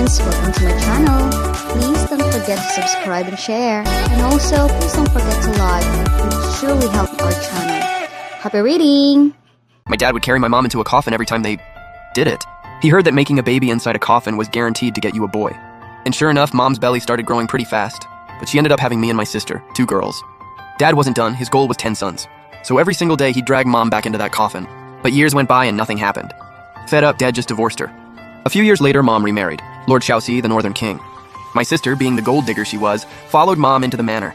guys, welcome to my channel. Please don't forget to subscribe and share. And also, please don't forget to like. It would surely help our channel. Happy reading! My dad would carry my mom into a coffin every time they did it. He heard that making a baby inside a coffin was guaranteed to get you a boy. And sure enough, Mom's belly started growing pretty fast. But she ended up having me and my sister, 2 girls. Dad wasn't done, his goal was 10 sons. So every single day he'd drag Mom back into that coffin. But years went by and nothing happened. Fed up, Dad just divorced her. A few years later, Mom remarried, Lord Shaoxi, the Northern King. My sister, being the gold digger she was, followed Mom into the manor,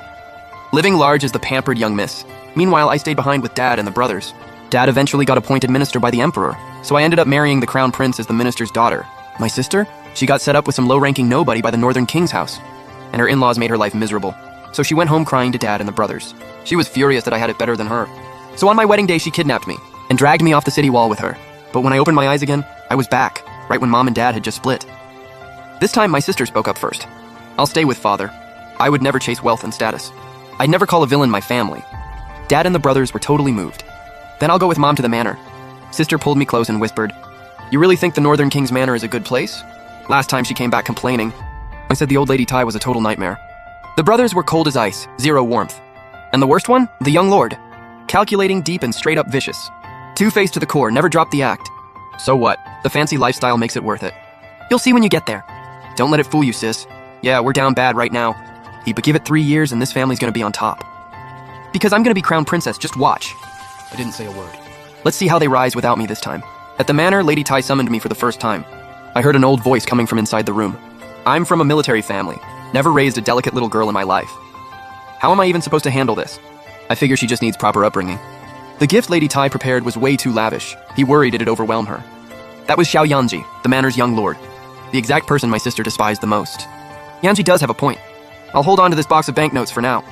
living large as the pampered young miss. Meanwhile, I stayed behind with Dad and the brothers. Dad eventually got appointed minister by the emperor, so I ended up marrying the crown prince as the minister's daughter. My sister? She got set up with some low-ranking nobody by the Northern King's house, and her in-laws made her life miserable. So she went home crying to Dad and the brothers. She was furious that I had it better than her. So on my wedding day, she kidnapped me and dragged me off the city wall with her. But when I opened my eyes again, I was back, right when Mom and Dad had just split. This time, my sister spoke up first. I'll stay with Father. I would never chase wealth and status. I'd never call a villain my family. Dad and the brothers were totally moved. Then I'll go with Mom to the manor. Sister pulled me close and whispered, "You really think the Northern King's manor is a good place?" Last time she came back complaining, I said the old lady Tai was a total nightmare. The brothers were cold as ice, zero warmth. And the worst one? The young lord. Calculating, deep, and straight up vicious. Two-faced to the core, never dropped the act. So what? The fancy lifestyle makes it worth it. You'll see when you get there. Don't let it fool you, sis. Yeah, we're down bad right now. But give it 3 years and this family's gonna be on top. Because I'm gonna be crown princess, just watch. I didn't say a word. Let's see how they rise without me this time. At the manor, Lady Tai summoned me for the first time. I heard an old voice coming from inside the room. I'm from a military family. Never raised a delicate little girl in my life. How am I even supposed to handle this? I figure she just needs proper upbringing. The gift Lady Tai prepared was way too lavish. He worried it'd overwhelm her. That was Xiao Yanji, the manor's young lord. The exact person my sister despised the most. Yanji does have a point. I'll hold on to this box of banknotes for now.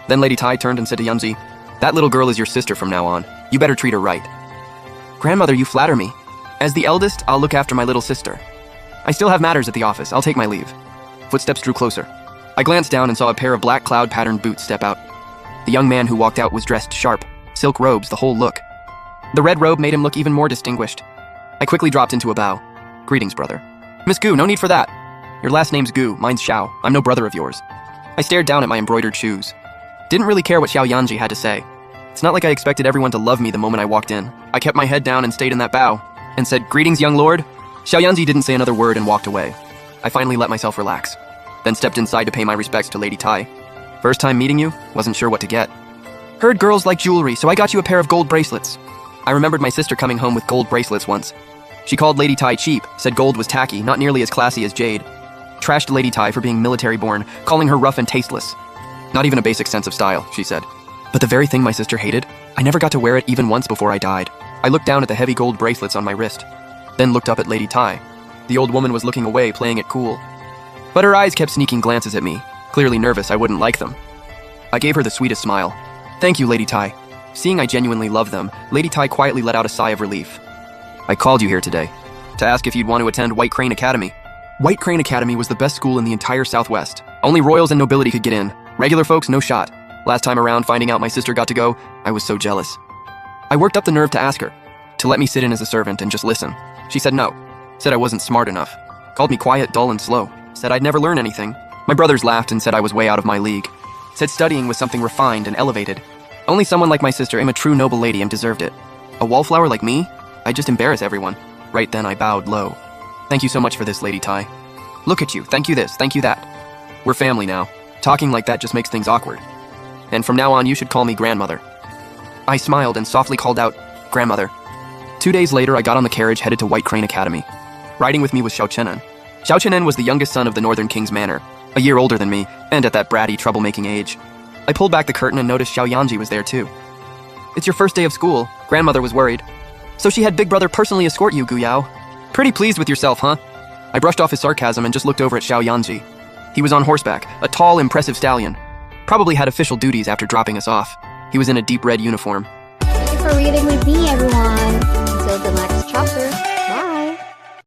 Then Lady Tai turned and said to Yanji, "That little girl is your sister from now on. You better treat her right." "Grandmother, you flatter me. As the eldest, I'll look after my little sister. I still have matters at the office. I'll take my leave." Footsteps drew closer. I glanced down and saw a pair of black cloud-patterned boots step out. The young man who walked out was dressed sharp, silk robes, the whole look. The red robe made him look even more distinguished. I quickly dropped into a bow. "Greetings, brother." "Miss Gu, no need for that. Your last name's Gu, mine's Xiao. I'm no brother of yours." I stared down at my embroidered shoes. Didn't really care what Xiao Yanji had to say. It's not like I expected everyone to love me the moment I walked in. I kept my head down and stayed in that bow, and said, "Greetings, young lord." Xiao Yanji didn't say another word and walked away. I finally let myself relax, then stepped inside to pay my respects to Lady Tai. "First time meeting you, wasn't sure what to get. Heard girls like jewelry, so I got you a pair of gold bracelets." I remembered my sister coming home with gold bracelets once. She called Lady Tai cheap, said gold was tacky, not nearly as classy as jade. Trashed Lady Tai for being military-born, calling her rough and tasteless. "Not even a basic sense of style," she said. But the very thing my sister hated, I never got to wear it even once before I died. I looked down at the heavy gold bracelets on my wrist, then looked up at Lady Tai. The old woman was looking away, playing it cool. But her eyes kept sneaking glances at me, clearly nervous I wouldn't like them. I gave her the sweetest smile. "Thank you, Lady Tai." Seeing I genuinely loved them, Lady Tai quietly let out a sigh of relief. "I called you here today to ask if you'd want to attend White Crane Academy." White Crane Academy was the best school in the entire Southwest. Only royals and nobility could get in. Regular folks, no shot. Last time around, finding out my sister got to go, I was so jealous. I worked up the nerve to ask her to let me sit in as a servant and just listen. She said no. Said I wasn't smart enough. Called me quiet, dull, and slow. Said I'd never learn anything. My brothers laughed and said I was way out of my league. Said studying was something refined and elevated. Only someone like my sister, am a true noble lady, and deserved it. A wallflower like me? I'd just embarrass everyone. Right then I bowed low. "Thank you so much for this, Lady Tai. Look at you, thank you this, thank you that. We're family now. Talking like that just makes things awkward. And from now on, you should call me grandmother." I smiled and softly called out, "Grandmother." 2 days later, I got on the carriage headed to White Crane Academy. Riding with me was Xiao Chenan. Xiao Chenan was the youngest son of the Northern King's manor, a year older than me, and at that bratty, troublemaking age. I pulled back the curtain and noticed Xiao Yanji was there too. "It's your first day of school," Grandmother was worried. "So she had Big Brother personally escort you, Gu Yao. Pretty pleased with yourself, huh?" I brushed off his sarcasm and just looked over at Xiao Yanji. He was on horseback, a tall, impressive stallion. Probably had official duties after dropping us off. He was in a deep red uniform. Thank you for reading with me, everyone. Until the next chapter.